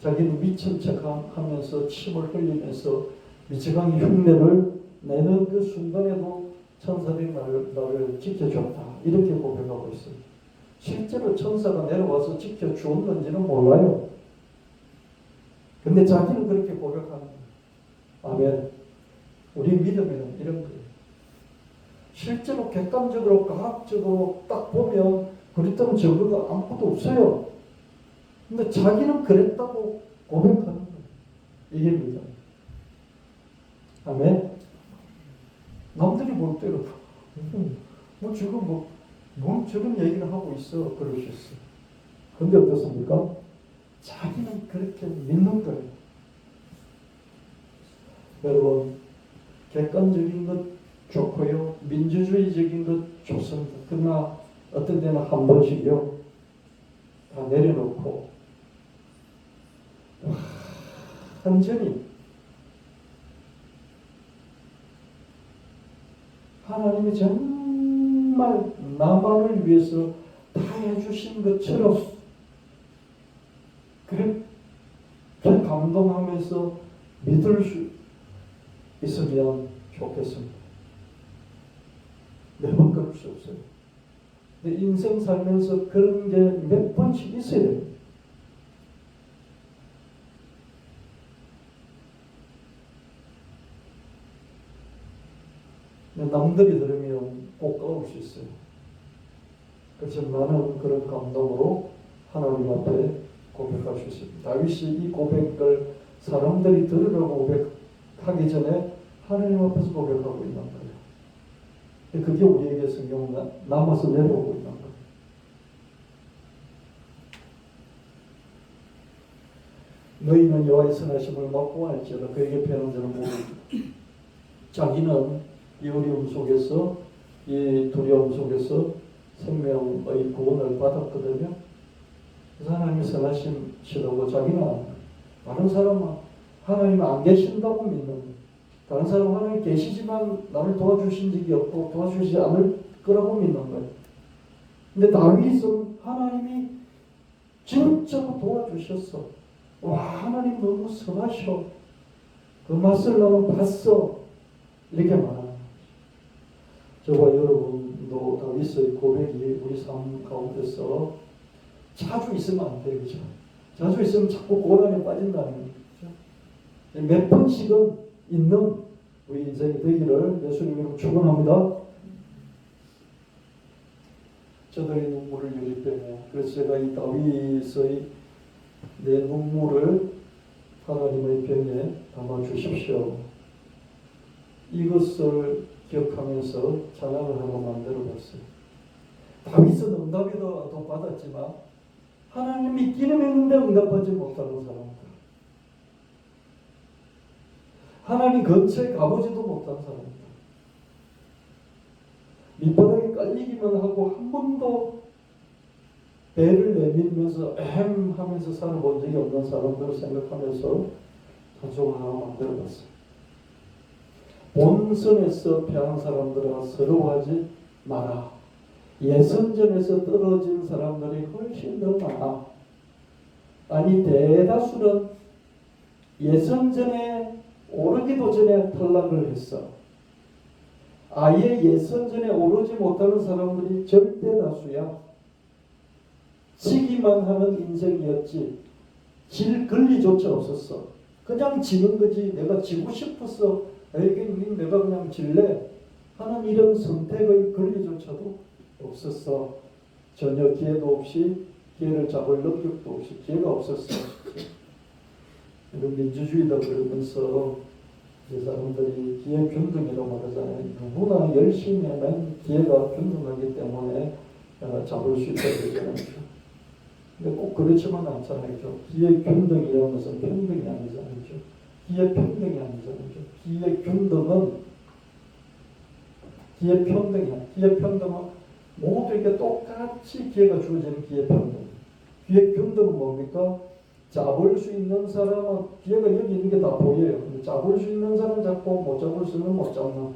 자기는 미친 척하면서 침을 흘리면서 미치광이 흉내를 내는 그 순간에도 천사들이 나를 지켜줬다. 이렇게 고백하고 있습니다. 실제로 천사가 내려와서 지켜주었는지는 몰라요. 근데 자기는 그렇게 고백하는 거예요. 아멘. 우리 믿음에는 이런 거예요. 실제로 객관적으로 과학적으로 딱 보면 그랬다는 증거가 아무것도 없어요. 근데 자기는 그랬다고 고백하는 거예요. 이게 믿음. 아멘. 남들이 볼 때로 뭐 지금 뭔 저런 얘기를 하고 있어 그럴 수 있어. 근데 어떻습니까? 자기는 그렇게 믿는 거예요. 여러분, 객관적인 것 좋고요, 민주주의적인 것 좋습니다. 그러나 어떤 때는 한 번씩요 다 내려놓고 완전히 하나님이 정말 나만을 위해서 다 해주신 것처럼 그렇게 감동하면서 믿을 수 있으면 좋겠습니다. 매번 그럴 수 없어요. 근데 인생 살면서 그런 게 몇 번씩 있어요. 남들이 들으면 꼭 까올 수 있어요. 그래서 나는 그런 감동으로 하나님 앞에 고백할 수 있습니다. 다윗이 이 고백을 사람들이 들으라고 고백하기 전에 하나님 앞에서 고백하고 있는 거예요. 그게 우리에게 성경 남아서 내려오고 있는 거예요. 너희는 여호와의 선하심을 맛고 알지어다. 그에게 패는 자는 모르리라. 자기는 이 어려움 속에서, 이 두려움 속에서 생명의 구원을 받았거든요. 그래서 하나님의 선하심이라고 자기는 다른 사람은 하나님 안 계신다고 믿는 거예요. 다른 사람은 하나님 계시지만 나를 도와주신 적이 없고 도와주시지 않을 거라고 믿는 거예요. 근데 다윗은 하나님이 진짜로 도와주셨어. 와, 하나님 너무 선하셔. 그 맛을 나는 봤어. 이렇게 말하는 거죠. 저와 여러분도 다윗의 고백이 우리 삶 가운데서 자주 있으면 안 돼요. 그죠? 자주 있으면 자꾸 고난에 빠진다는 거죠. 몇 번씩은 있는 우리 인생이 되기를 예수님으로 축원합니다. 저들의 눈물을 흘릴 때에 그래서 제가 이 다윗의 내 눈물을 하나님의 병에 담아 주십시오. 이것을 기억하면서 찬양을 하고 만들어 봤어요. 다윗은 응답이라도 받았지만 하나님 믿기는 했는데 응답하지 못하는 사람들, 하나님 근처에 가보지도 못한 사람들, 밑바닥에 깔리기만 하고 한 번도 배를 내밀면서 하면서 살아본 적이 없는 사람들을 생각하면서 찬송을 하나 만들어봤어요. 본선에서 패한 사람들아 서러워하지 마라. 예선전에서 떨어진 사람들이 훨씬 더 많아. 아니 대다수는 예선전에 오르기도 전에 탈락을 했어. 아예 예선전에 오르지 못하는 사람들이 절대 다수야. 지기만 하는 인생이었지 질 권리조차 없었어. 그냥 지는 거지. 내가 지고 싶었어. 내가 그냥 질래 하는 이런 선택의 권리조차도 없었어. 전혀 기회도 없이 기회를 잡을 능력도 없이 기회가 없었어. 이런 민주주의다 그러면서 이 사람들이 기회 균등이라고 말하잖아요. 누구나 열심히 하면 기회가 균등하기 때문에 잡을 수 있다고 그러잖아요. 근데 꼭 그렇지만 않잖아요. 기회 균등이라는 것은 평등이 아니잖아요. 기회 평등이 아니잖아요. 기회 균등은 기회 평등이야. 기회 평등은 모두에게 똑같이 기회가 주어지는 기회 평등. 기회 균등은 뭡니까? 잡을 수 있는 사람은 기회가 여기 있는 게 다 보여요. 근데 잡을 수 있는 사람은 잡고 못 잡을 수는 못 잡는.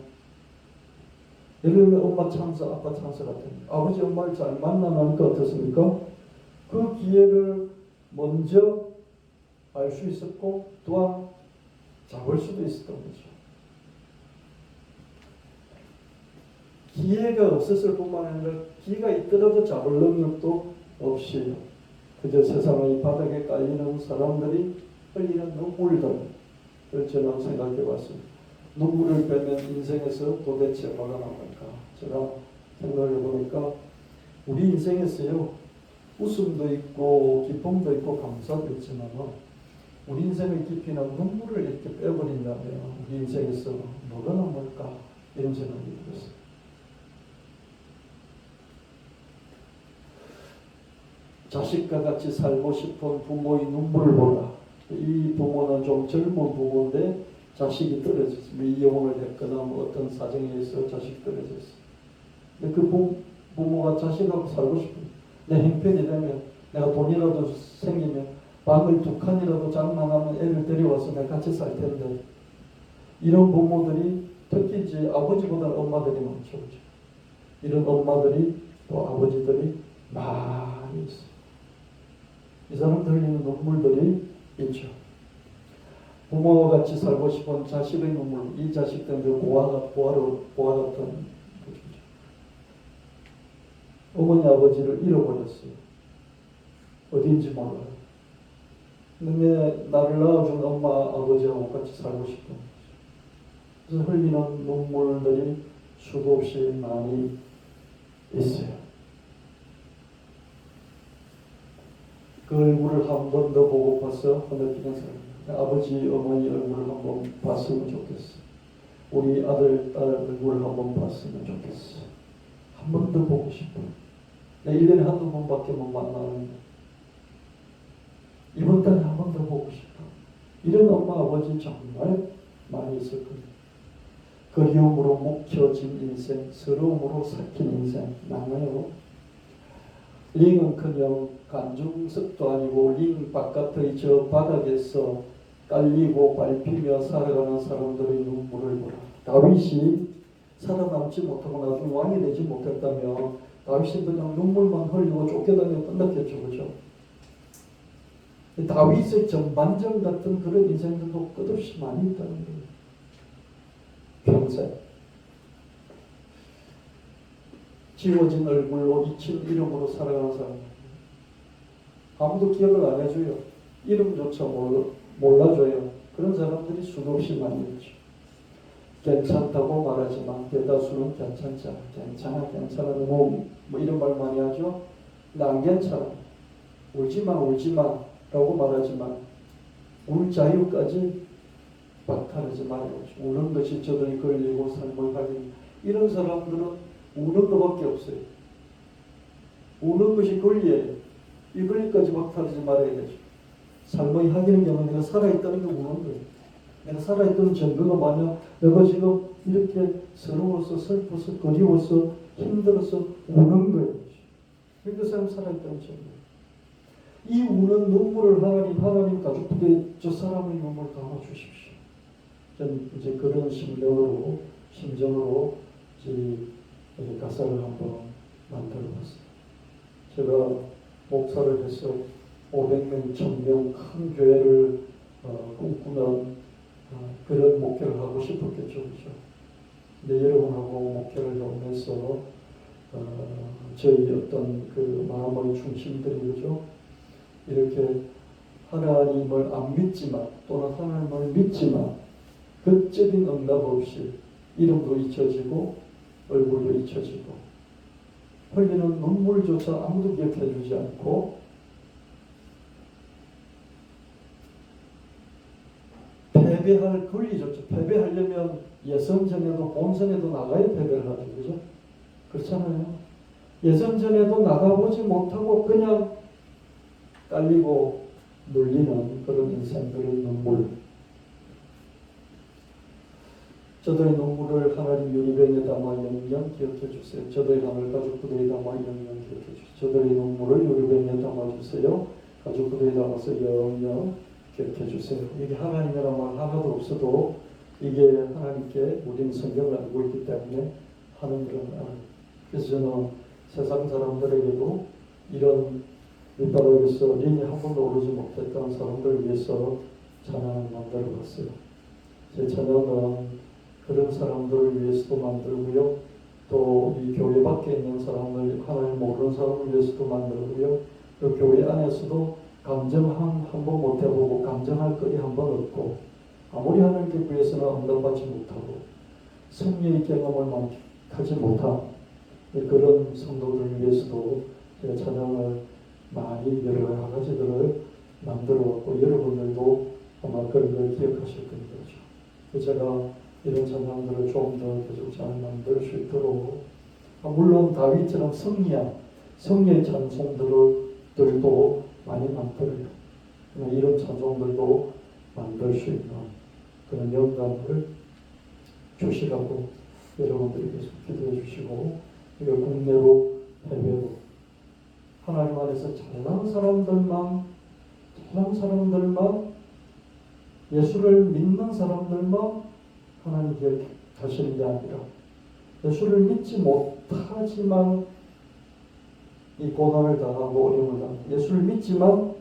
예를 들면 엄마 찬스, 아빠 찬스 같은 아버지 엄마를 잘 만나니까 어떻습니까? 그 기회를 먼저 알 수 있었고 또한 잡을 수도 있었던 거죠. 기회가 없었을 뿐만 아니라 기회가 있더라도 잡을 능력도 없이 그저 세상의 바닥에 깔리는 사람들이 흘리는 눈물들을 저는 생각해 봤습니다. 눈물을 빼면 인생에서 도대체 뭐가 나올까? 제가 생각해 보니까 우리 인생에서요 웃음도 있고 기쁨도 있고 감사도 있지만 우리 인생의 깊이는 눈물을 이렇게 빼버린다면 우리 인생에서 뭐가 남을까 이런 생각이 들었어요. 자식과 같이 살고 싶은 부모의 눈물을 보라. 이 부모는 좀 젊은 부모인데 자식이 떨어졌어. 이혼을 했거나 뭐 어떤 사정에 의해서 자식이 떨어졌어. 근데 그 부모가 자식하고 살고 싶은 내 형편이 되면 내가 돈이라도 생기면 방을 2칸이라도 장만하면 애를 데려와서 내가 같이 살 텐데 이런 부모들이 특히 이제 아버지보다 엄마들이 많죠. 이런 엄마들이 또 아버지들이 많이 있어요. 이 사람들 흘리는 눈물들이 있죠. 부모와 같이 살고 싶은 자식의 눈물, 이 자식들은 보아 같은 거죠. 어머니 아버지를 잃어버렸어요. 어디인지 몰라요. 근데 나를 낳아준 엄마 아버지하고 같이 살고 싶은 거죠. 그래서 흘리는 눈물들이 수도 없이 많이 있어요. 그 얼굴을 한 번 더 보고 봐서 건너뛰는 사람. 아버지, 어머니 얼굴을 한번 봤으면 좋겠어. 우리 아들, 딸 얼굴을 한번 봤으면 좋겠어. 한 번 더 보고 싶어. 내 1년에 한두 번밖에 못 만나는데 이번 달에 한 번 더 보고 싶어. 이런 엄마, 아버지 정말 많이 있을 거예요. 그리움으로 묵혀진 인생, 서러움으로 삭힌 인생 많아요. 링은커녕 간중석도 아니고 링 바깥의 저 바닥에서 깔리고 밟히며 살아가는 사람들의 눈물을 보라. 다윗이 살아남지 못하고 나중에 왕이 되지 못했다면 다윗이 그냥 눈물만 흘리고 쫓겨다니고 끝났겠죠. 그렇죠? 다윗의 전반전 같은 그런 인생들도 끝없이 많이 있다는 거예요. 평생 지워진 얼굴로 잊힌 이름으로 살아가는 사람, 아무도 기억을 안 해줘요. 이름조차 몰라줘요. 그런 사람들이 수도 없이 많이 있죠. 괜찮다고 말하지만 대다수는 괜찮지 않아. 괜찮아 뭐 이런 말 많이 하죠. 난 괜찮아. 울지마 라고 말하지만 울 자유까지 박탈하지 말아요. 우는 것이 저들이 걸리고 삶을 가진 이런 사람들은 우는 것밖에 없어요. 우는 것이 권리예요. 이 권리까지 박탈하지 말아야 되죠. 삶의 하기는 경우 내가 살아있다는 게 우는 거예요. 내가 살아있다는 증거가 만약 내가 지금 이렇게 서러워서 슬퍼서 그리워서 힘들어서 우는 거예요. 그 사람 살아있다는 증거. 이 우는 눈물을 하나님 가족부대 저 사람의 눈물 담아주십시오. 저는 이제 그런 심정으로 이제 가사를 한번 만들어봤어요. 제가 목사를 해서 500명, 1000명 큰 교회를 꿈꾸는 그런 목표를 하고 싶었겠죠. 그렇죠? 근데 여러분하고 목표를 하면서 저희 어떤 그 마음의 중심들이 그죠? 이렇게 하나님을 안 믿지만 또는 하나님을 믿지만 극적인 응답 없이 이름도 잊혀지고 얼굴도 잊혀지고 흘리는 눈물조차 아무도 기억해주지 않고 패배할 권리조차 패배하려면 예선전에도 본선에도 나가야 패배를 하죠. 그죠? 그렇잖아요. 예선전에도 나가보지 못하고 그냥 깔리고 눌리는 그런 인생들의 눈물. 저들의 눈물을 하나님 유리병에 담아 영영 기억해 주세요. 저들의 하늘 가족 부대에 담아 영영 기억해 주세요. 저들의 눈물을 유리병에 담아 주세요. 가족 부대에 담아서 영영 기억해 주세요. 이게 하나님이란 말 하나도 없어도 이게 하나님께 우리는 성경을 알고 있기 때문에 하는 그런 알아요. 그래서 저는 세상 사람들에게도 이런 밑바닥에서 링에 한 번도 오르지 못했던 사람들을 위해서 찬양을 만들어 봤어요. 제 찬양은 그런 사람들을 위해서도 만들고요. 또 이 교회 밖에 있는 사람들, 하나님 모르는 사람을 위해서도 만들고요. 또 교회 안에서도 감정 한 번 못 해보고 감정할 거리 한 번 없고 아무리 하나님께 구해서는 응답받지 못하고 승리의 경험을 만족하지 못한 그런 성도들을 위해서도 제가 찬양을 많이 여러 가지들을 만들어왔고 여러분들도 아마 그런 걸 기억하실 겁니다. 제가 이런 찬양들을 좀 더 계속 잘 만들 수 있도록 물론 다윗처럼 성리의 찬송들도 많이 만들어요. 이런 찬송들도 만들 수 있는 그런 영감을 주시라고 여러분들이 계속 기도해 주시고, 이거 국내로 해외로 하나님 안에서 잘난 사람들만 예수를 믿는 사람들만 하나님 기억하시는 게 아니라, 예수를 믿지 못하지만 이 고난을 당하고 어려움을 당하고, 예수를 믿지만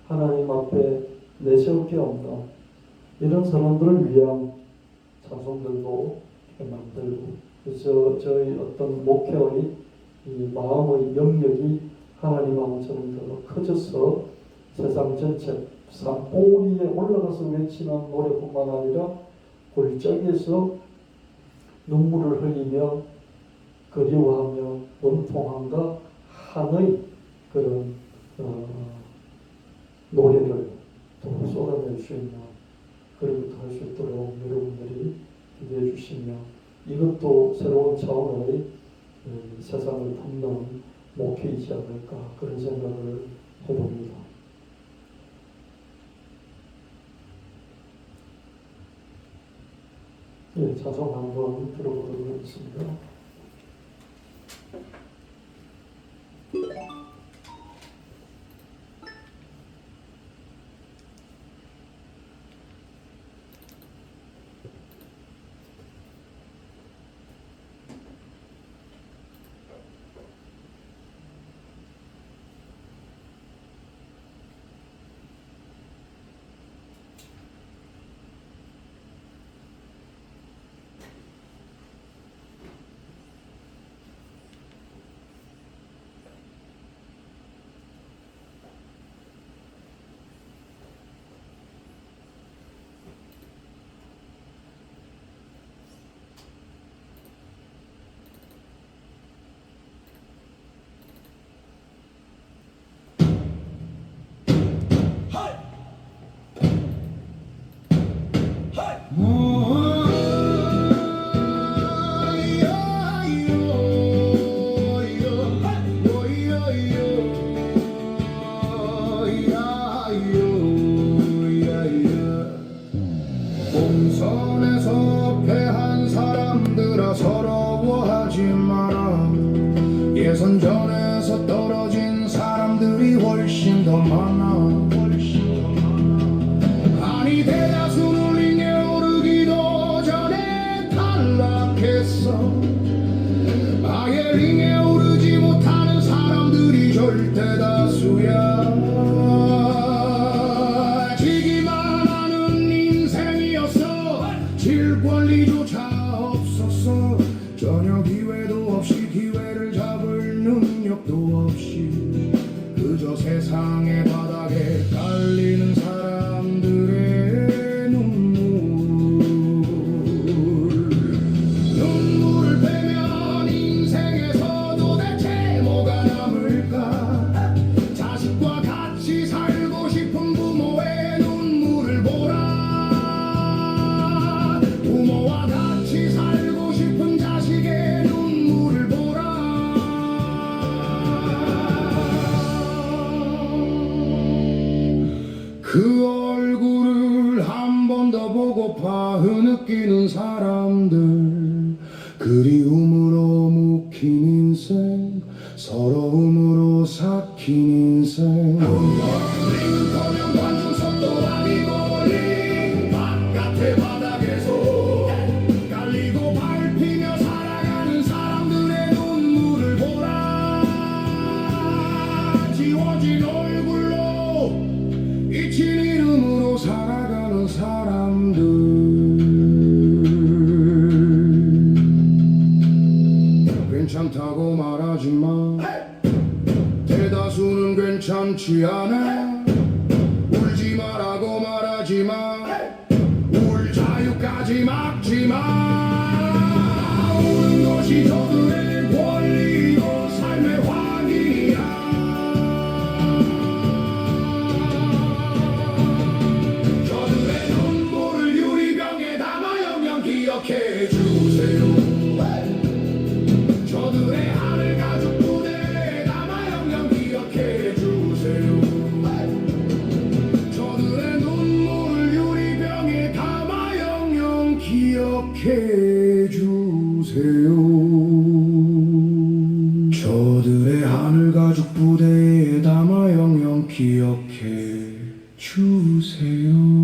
하나님 앞에 내세울 게 없는 이런 사람들을 위한 찬송들도 만들고, 그래서 저희 어떤 목회의 이 마음의 영역이 하나님 마음처럼 더 커져서 세상 전체 산봉우리에 올라가서 외치는 노래뿐만 아니라 골짜기에서 눈물을 흘리며 그리워하며 원통함과 한의 그런 노래를 또 쏟아낼 수 있는 그런 것도 할 수 있도록 여러분들이 기대해 주시며, 이것도 새로운 차원의 세상을 돕는 목회이지 않을까, 그런 생각을 해봅니다. 예, 찬송 한번 들어보도록 하겠습니다. 공선에서 패한 사람들아 서러워하지 마라. 예선전에서 떨어진 사람들이 훨씬 더 많아. 아니 대다수는 링에 오르기도 전에 탈락했어. 아예 링에 오르지 못하는 사람들이 절대 다수야. 질 권리조차 없었어. 전혀 기회도 없이 기회를 잡을 능력도 없이 그저 세상의 바닥에 깔리는 사람들의 눈물을 빼면 인생에서 도대체 뭐가 남을까. 자식과 같이 살고 싶은 부모의 눈물을 보라. 부모와 같이 살고 싶은 자식의 눈물을 보라. 그 얼굴을 한 번 더 보고파 흐느끼는 사람들. 그리움으로 묵힌 인생, 서러움으로 삭힌 인생. 링커면 관중석도 아니고 링 바깥의 바닥에서 깔리고 밟히며 살아가는 사람들의 눈물을 보라. 지워진 얼굴로 잊힌 이름으로 살아가는 사람들. 괜찮다고 말하지마. 대다수는 괜찮지 않아. 울지 말라고 말하지마. 울 자유까지 막지마. 우는 것이 저들의 권리고 삶의 확인이야. 기억해 주세요. 저들의 하늘 가족 부대에 남아 영영 기억해 주세요. 저들의 눈물을 유리병에 담아 영영 기억해 주세요. 저들의 하늘 가족 부대에 담아 영영 기억해 주세요.